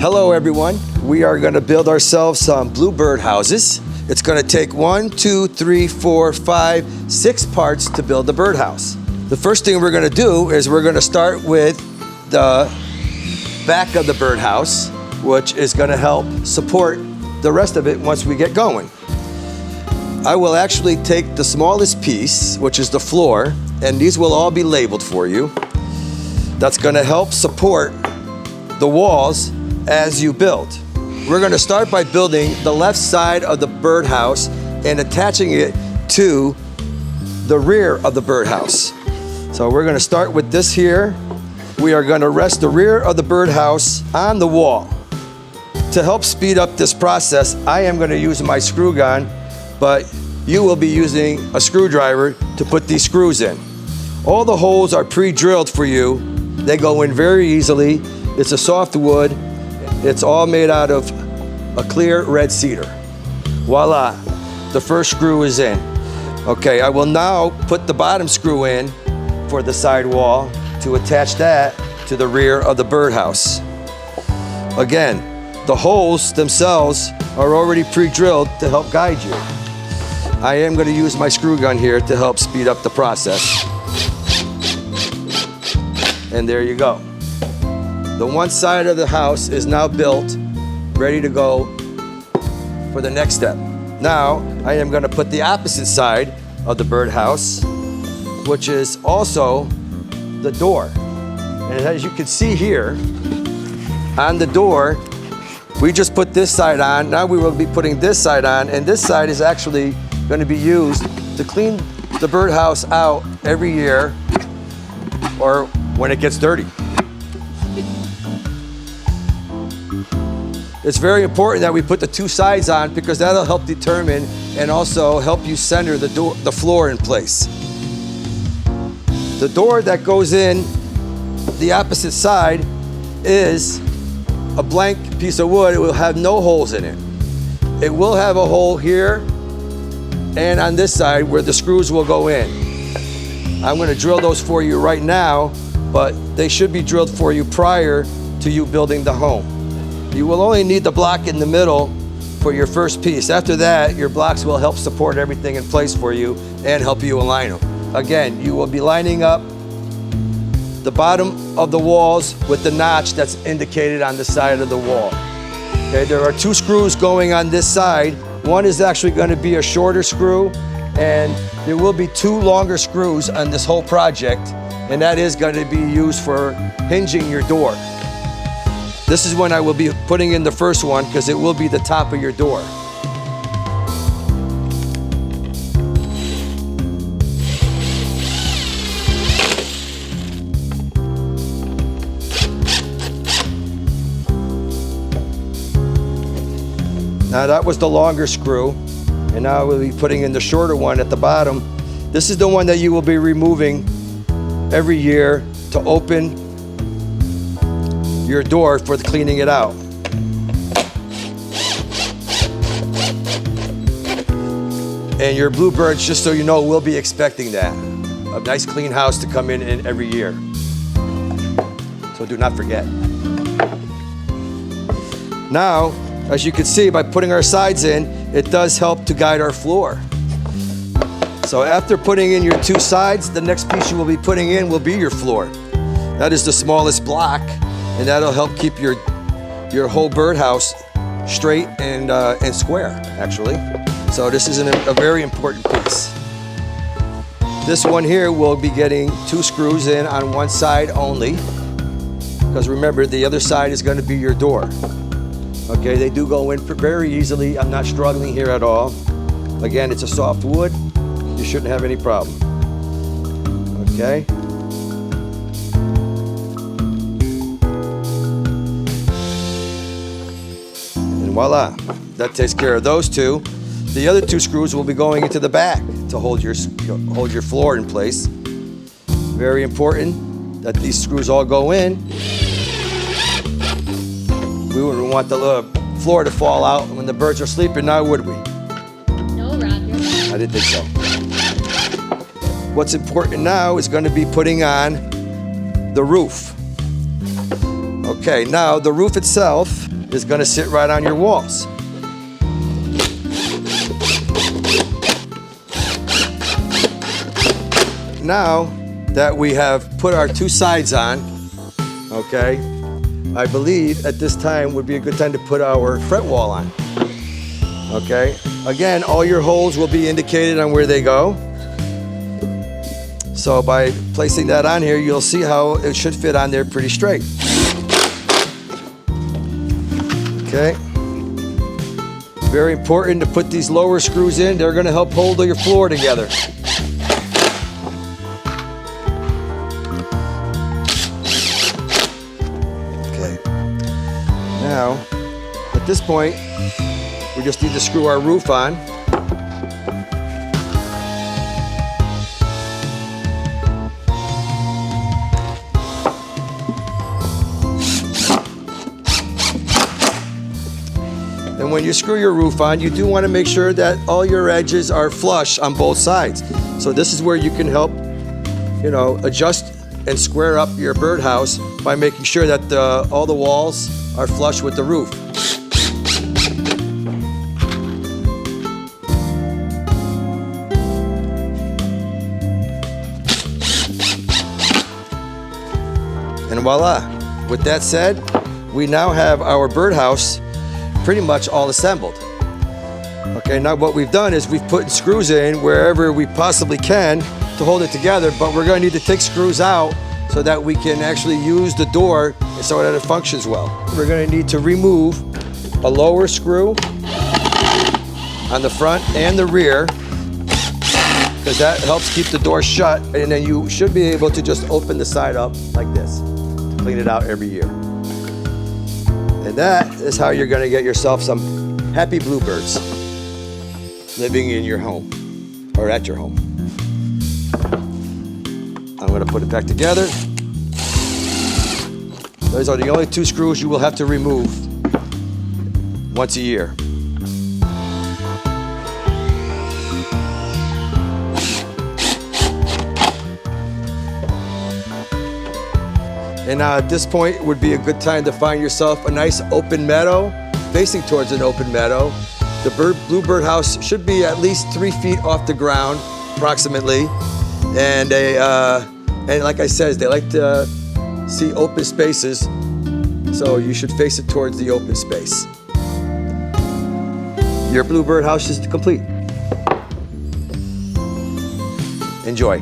Hello everyone. We are going to build ourselves some bluebird houses. It's going to take 1, 2, 3, 4, 5, 6 parts to build the birdhouse. The first thing we're going to do is we're going to start with the back of the birdhouse, which is going to help support the rest of it once we get going. I will actually take the smallest piece, which is the floor, and these will all be labeled for you. That's going to help support the walls as you build. We're going to start by building the left side of the birdhouse and attaching it to the rear of the birdhouse. So we're going to start with this here. We are going to rest the rear of the birdhouse on the wall. To help speed up this process, I am going to use my screw gun, but you will be using a screwdriver to put these screws in. All the holes are pre-drilled for you. They go in very easily. It's a soft wood. It's all made out of a clear red cedar. Voila, the first screw is in. Okay, I will now put the bottom screw in for the side wall to attach that to the rear of the birdhouse. Again, the holes themselves are already pre-drilled to help guide you. I am going to use my screw gun here to help speed up the process. And there you go. The one side of the house is now built, ready to go for the next step. Now, I am going to put the opposite side of the birdhouse, which is also the door. And as you can see here, on the door, we just put this side on. Now we will be putting this side on, and this side is actually going to be used to clean the birdhouse out every year or when it gets dirty. It's very important that we put the two sides on because that'll help determine and also help you center the floor in place. The door that goes in the opposite side is a blank piece of wood. It will have no holes in it. It will have a hole here and on this side where the screws will go in. I'm going to drill those for you right now, but they should be drilled for you prior to you building the home. You will only need the block in the middle for your first piece. After that, your blocks will help support everything in place for you and help you align them. Again, you will be lining up the bottom of the walls with the notch that's indicated on the side of the wall. Okay, there are 2 screws going on this side. One is actually going to be a shorter screw, and there will be 2 longer screws on this whole project, and that is going to be used for hinging your door. This is when I will be putting in the first one because it will be the top of your door. Now that was the longer screw, and now we'll be putting in the shorter one at the bottom. This is the one that you will be removing every year to open your door for cleaning it out. And your bluebirds, just so you know, will be expecting that. A nice clean house to come in every year. So do not forget. Now, as you can see, by putting our sides in, it does help to guide our floor. So after putting in your 2 sides, the next piece you will be putting in will be your floor. That is the smallest block, and that'll help keep your whole birdhouse straight and square, actually. So this is a very important piece. This one here will be getting 2 screws in on one side only, because remember, the other side is going to be your door. Okay, they do go in very easily. I'm not struggling here at all. Again, it's a soft wood. You shouldn't have any problem. Okay. Voila, that takes care of those 2. The other 2 screws will be going into the back to hold your floor in place. Very important that these screws all go in. We wouldn't want the floor to fall out when the birds are sleeping now, would we? No, Roger. I didn't think so. What's important now is going to be putting on the roof. Okay, now the roof itself is going to sit right on your walls. Now that we have put our two sides on, okay, I believe at this time would be a good time to put our fret wall on. Okay, again, all your holes will be indicated on where they go. So by placing that on here, you'll see how it should fit on there pretty straight. Okay. Very important to put these lower screws in. They're going to help hold your floor together. Okay. Now, at this point, we just need to screw our roof on. And when you screw your roof on, you do want to make sure that all your edges are flush on both sides. So this is where you can help, adjust and square up your birdhouse by making sure that all the walls are flush with the roof. And voila. With that said, we now have our birdhouse pretty much all assembled. Okay, now what we've done is we've put screws in wherever we possibly can to hold it together, but we're going to need to take screws out so that we can actually use the door so that it functions well. We're going to need to remove a lower screw on the front and the rear, because that helps keep the door shut, and then you should be able to just open the side up like this to clean it out every year. And that is how you're going to get yourself some happy bluebirds living in your home or at your home. I'm going to put it back together. Those are the only two screws you will have to remove once a year. And now at this point would be a good time to find yourself a nice open meadow, facing towards an open meadow. The bluebird house should be at least 3 feet off the ground, approximately. And like I said, they like to see open spaces, so you should face it towards the open space. Your bluebird house is complete. Enjoy.